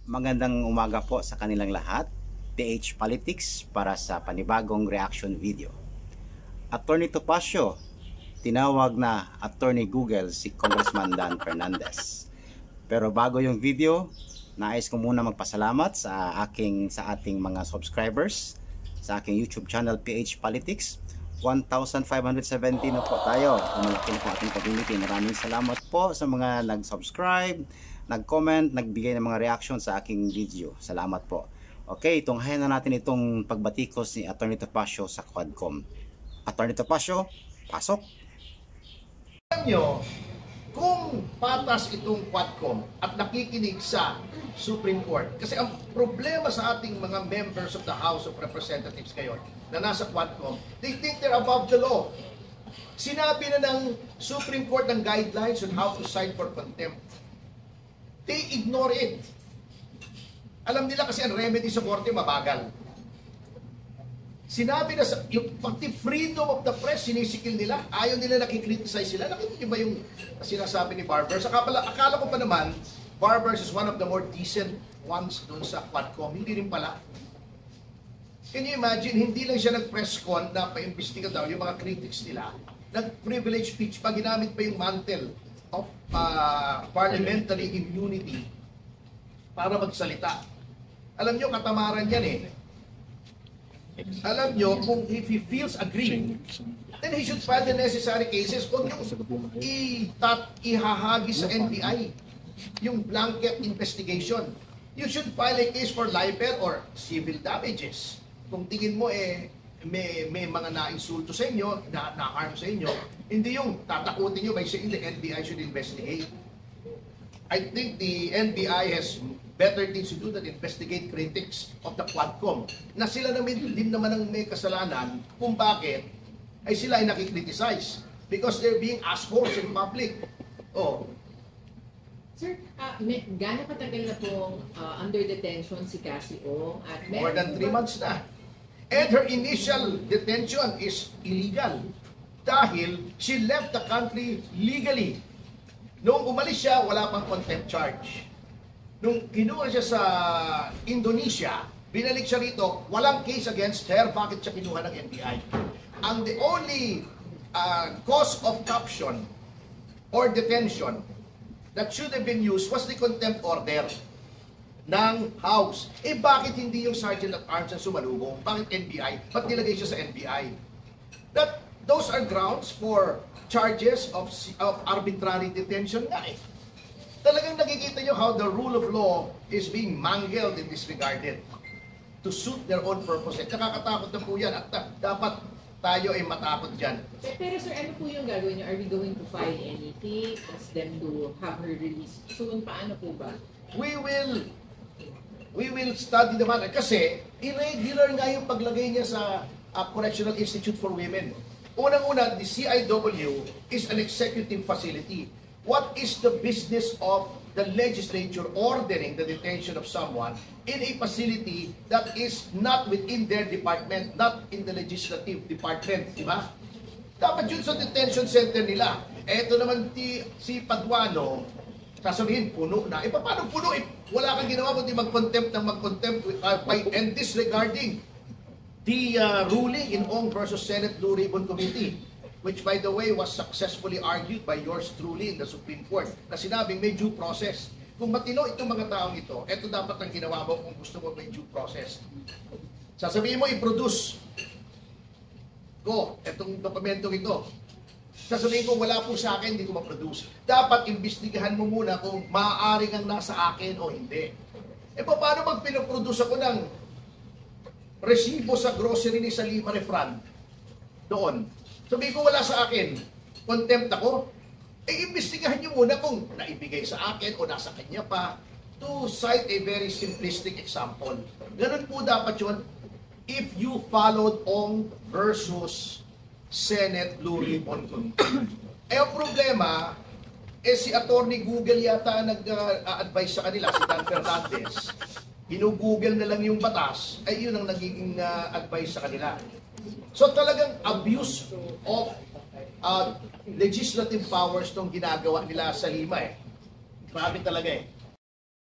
Magandang umaga po sa kanilang lahat. PH Politics para sa panibagong reaction video. Attorney Topacio, tinawag na Attorney Google si Congressman Dan Fernandez. Pero bago yung video, nais ko muna magpasalamat sa ating mga subscribers sa aking YouTube channel PH Politics. 1,570 na po tayo. Malaki na po ating community. Maraming salamat po sa mga nag-subscribe, nag-comment, nagbigay ng mga reaction sa aking video. Salamat po. Okay, tunghayan na natin itong pagbatikos ni Attorney Topacio sa Quadcom. Attorney Topacio, pasok. Alam nyo, kung patas itong Quadcom at nakikinig sa Supreme Court, kasi ang problema sa ating mga members of the House of Representatives ngayon na nasa Quadcom, they think they're above the law. Sinabi na ng Supreme Court ng guidelines on how to cite for contempt. They ignore it. Alam nila kasi ang remedy sa korte mabagal. Sinabi na yung pati freedom of the press sinisikil nila. Ayaw nila nakikriticize sila. Nakikita ba yung sinasabi ni Barbers? Akala ko pa naman, Barbers is one of the more decent ones doon sa Quadcom. Hindi rin pala. Can you imagine, hindi lang siya nag-press con na pa-imbestiga daw yung mga critics nila. Nag-privilege speech pa, ginamit pa yung mantle of parliamentary immunity para magsalita. Alam nyo, katamaran yan eh. Alam nyo, kung if he feels aggrieved, then he should file the necessary cases. Huwag yung ihahagi sa NBI yung blanket investigation. You should file a case for libel or civil damages. Kung tingin mo may mga na-insulto sa inyo, na-harm sa inyo, hindi yung tatakutin nyo by saying the NBI should investigate. I think the NBI has better things to do than investigate critics of the Quadcom. Na sila naman din naman ang may kasalanan kung bakit ay sila ay nakikriticize. Because they're being assholes in public. Oh. Sir, gano'ng katagal na pong under detention si Cassie Ong? At More than 3 months na. And her initial detention is illegal dahil she left the country legally. Noong umalis siya, wala pang contempt charge. Nung kinuha siya sa Indonesia, binalik siya rito, walang case against her. Bakit siya kinuha ng NBI? Ang the only cause of caption or detention that should have been used was the contempt order ng House. Bakit hindi yung Sergeant at Arms ang sumalubong? Bakit NBI? Ba't nilagay siya sa NBI? Those are grounds for charges of arbitrary detention nga eh. Talagang nakikita nyo how the rule of law is being mangled and disregarded to suit their own purposes. Nakakatakot na po yan at dapat tayo ay matakot dyan. Pero sir, ano po yung gagawin nyo? Are we going to file anything? Ask them to have her released soon? Paano po ba? We will study the matter kasi irregular nga yung paglagay niya sa Correctional Institute for Women. Unang-una, the CIW is an executive facility. What is the business of the legislature ordering the detention of someone in a facility that is not within their department, not in the legislative department, di ba? Dapat yun sa detention center nila. Eto naman si Paduano, sasabihin, puno na. Paano puno? Wala kang ginawa kundi mag-contempt and disregarding the ruling in Ong versus Senate Blue Ribbon Committee, which by the way was successfully argued by yours truly in the Supreme Court, na sinabing may due process. Kung matino itong mga taong ito, ito dapat ang ginawa mo kung gusto mo may due process. Sasabihin mo, i-produce ko itong dokumentong ito. Sasabihin ko, wala po sa akin, hindi ko ma-produce. Dapat imbestigahan mo muna kung maaari kang nasa akin o hindi. Paano pag pinoproduce ako ng resibo sa grocery ni Salima Refran doon? Sabihin ko, wala sa akin, contempt ako, imbestigahan nyo muna kung naibigay sa akin o nasa kanya pa, to cite a very simplistic example. Ganun po dapat yun if you followed Ong versus Senate Blue Ribbon Committee. Ang problema, si Attorney Google yata nag-advise sa kanila, si Dan Fernandez. Ginugoogle na lang yung batas, ay yun ang nagiging advice sa kanila. So talagang abuse of legislative powers tong ginagawa nila sa Lima eh. Grabe talaga eh.